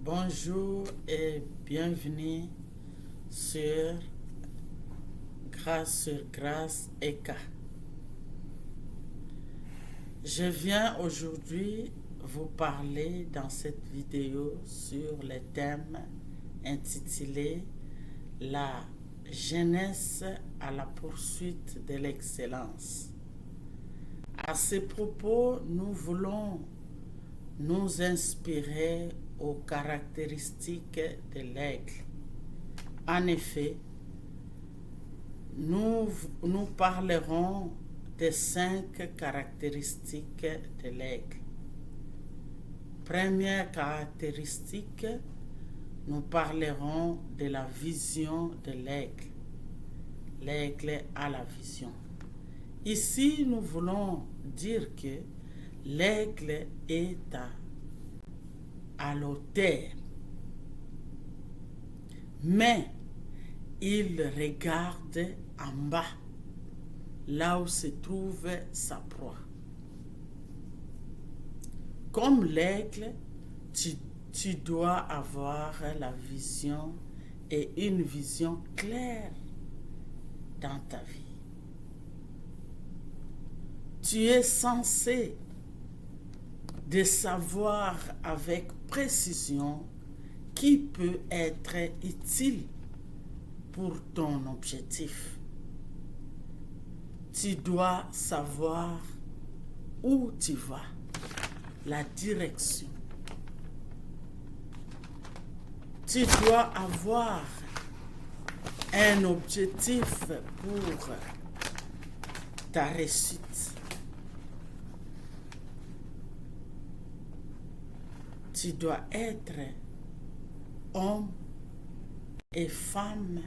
Bonjour et bienvenue sur Grâce sur Grâce EK. Je viens aujourd'hui vous parler dans cette vidéo sur le thème intitulé La jeunesse à la poursuite de l'excellence. À ce propos, nous voulons nous inspirer aux caractéristiques de l'aigle. En effet, nous parlerons des 5 caractéristiques de l'aigle. Première caractéristique, nous parlerons de la vision de l'aigle. L'aigle a la vision. Ici, nous voulons dire que l'aigle est à l'auteur, mais il regarde en bas, là où se trouve sa proie. Comme l'aigle, tu dois avoir la vision et une vision claire dans ta vie. Tu es censé de savoir avec précision qui peut être utile pour ton objectif. Tu dois savoir où tu vas, la direction. Tu dois avoir un objectif pour ta réussite. Tu dois être homme et femme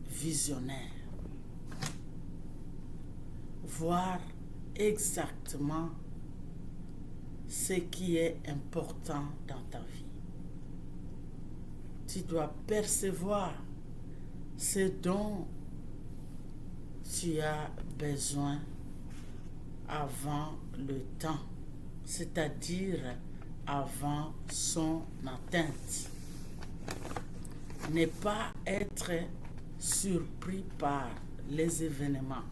visionnaires. Voir exactement ce qui est important dans ta vie. Tu dois percevoir ce dont tu as besoin avant le temps, c'est-à-dire avant son atteinte. Ne pas être surpris par les événements.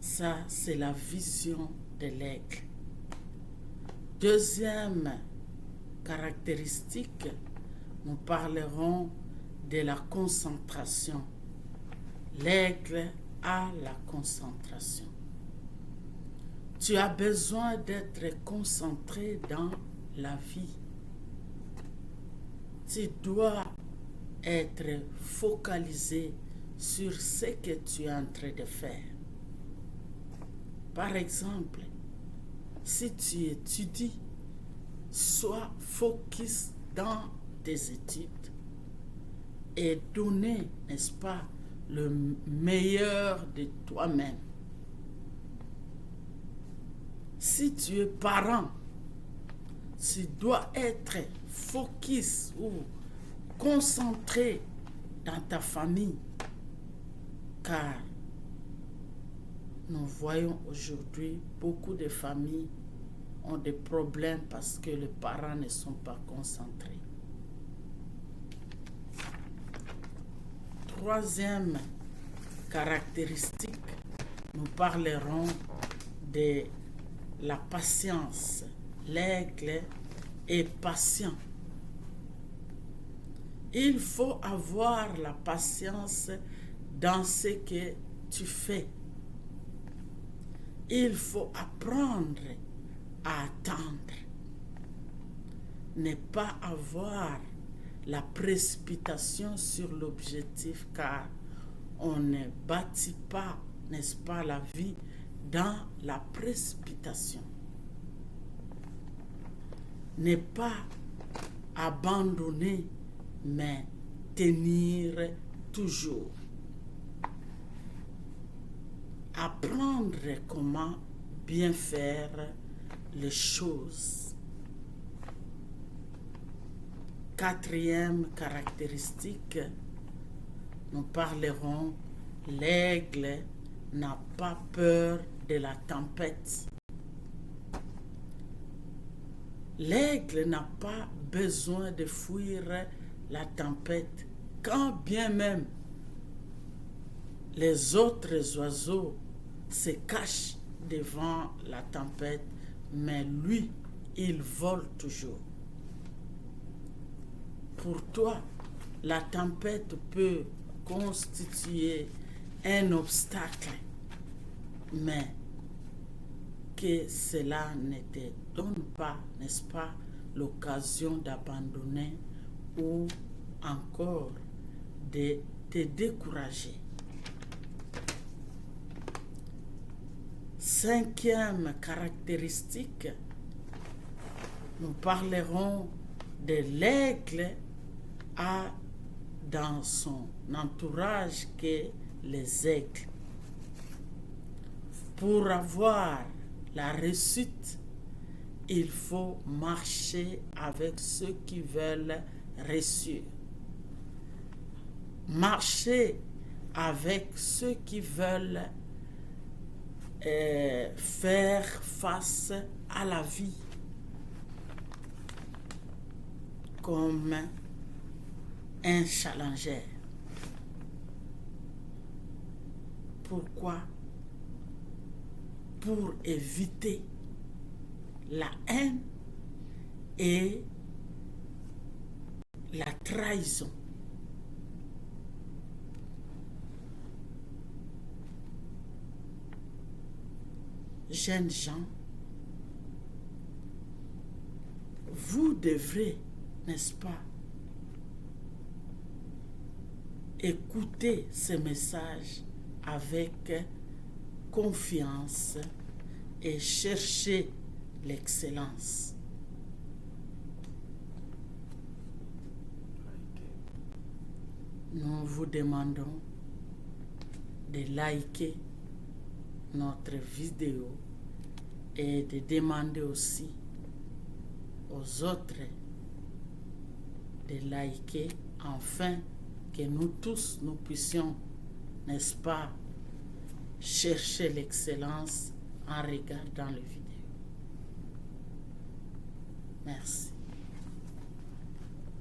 Ça, c'est la vision de l'aigle. Deuxième caractéristique, nous parlerons de la concentration. L'aigle a la concentration. Tu as besoin d'être concentré dans la vie. Tu dois être focalisé sur ce que tu es en train de faire. Par exemple, si tu étudies, sois focus dans tes études et donner, n'est-ce pas, le meilleur de toi-même. Si tu es parent, tu dois être focus ou concentré dans ta famille, car nous voyons aujourd'hui beaucoup de familles ont des problèmes parce que les parents ne sont pas concentrés. Troisième caractéristique, nous parlerons de la patience. L'aigle est patient. Il faut avoir la patience dans ce que tu fais. Il faut apprendre à attendre. Ne pas avoir la précipitation sur l'objectif, car on ne bâtit pas, n'est-ce pas, la vie dans la précipitation. Ne pas abandonner, mais tenir toujours. Apprendre comment bien faire les choses. Quatrième caractéristique, nous parlerons, l'aigle n'a pas peur de la tempête. L'aigle n'a pas besoin de fuir la tempête, quand bien même les autres oiseaux se cachent devant la tempête, mais lui, il vole toujours. Pour toi, la tempête peut constituer un obstacle, mais que cela ne te donne pas, n'est-ce pas, l'occasion d'abandonner ou encore de te décourager. Cinquième caractéristique, nous parlerons de l'aigle a dans son entourage que les aigles. Pour avoir la réussite, il faut marcher avec ceux qui veulent réussir. Marcher avec ceux qui veulent faire face à la vie comme un challenger. Pourquoi? Pour éviter la haine et la trahison. Jeunes gens, vous devrez, n'est-ce pas, écouter ce message avec confiance et chercher l'excellence. Nous vous demandons de liker notre vidéo et de demander aussi aux autres de liker afin que nous tous, nous puissions, n'est-ce pas, chercher l'excellence en regardant les vidéos. Merci.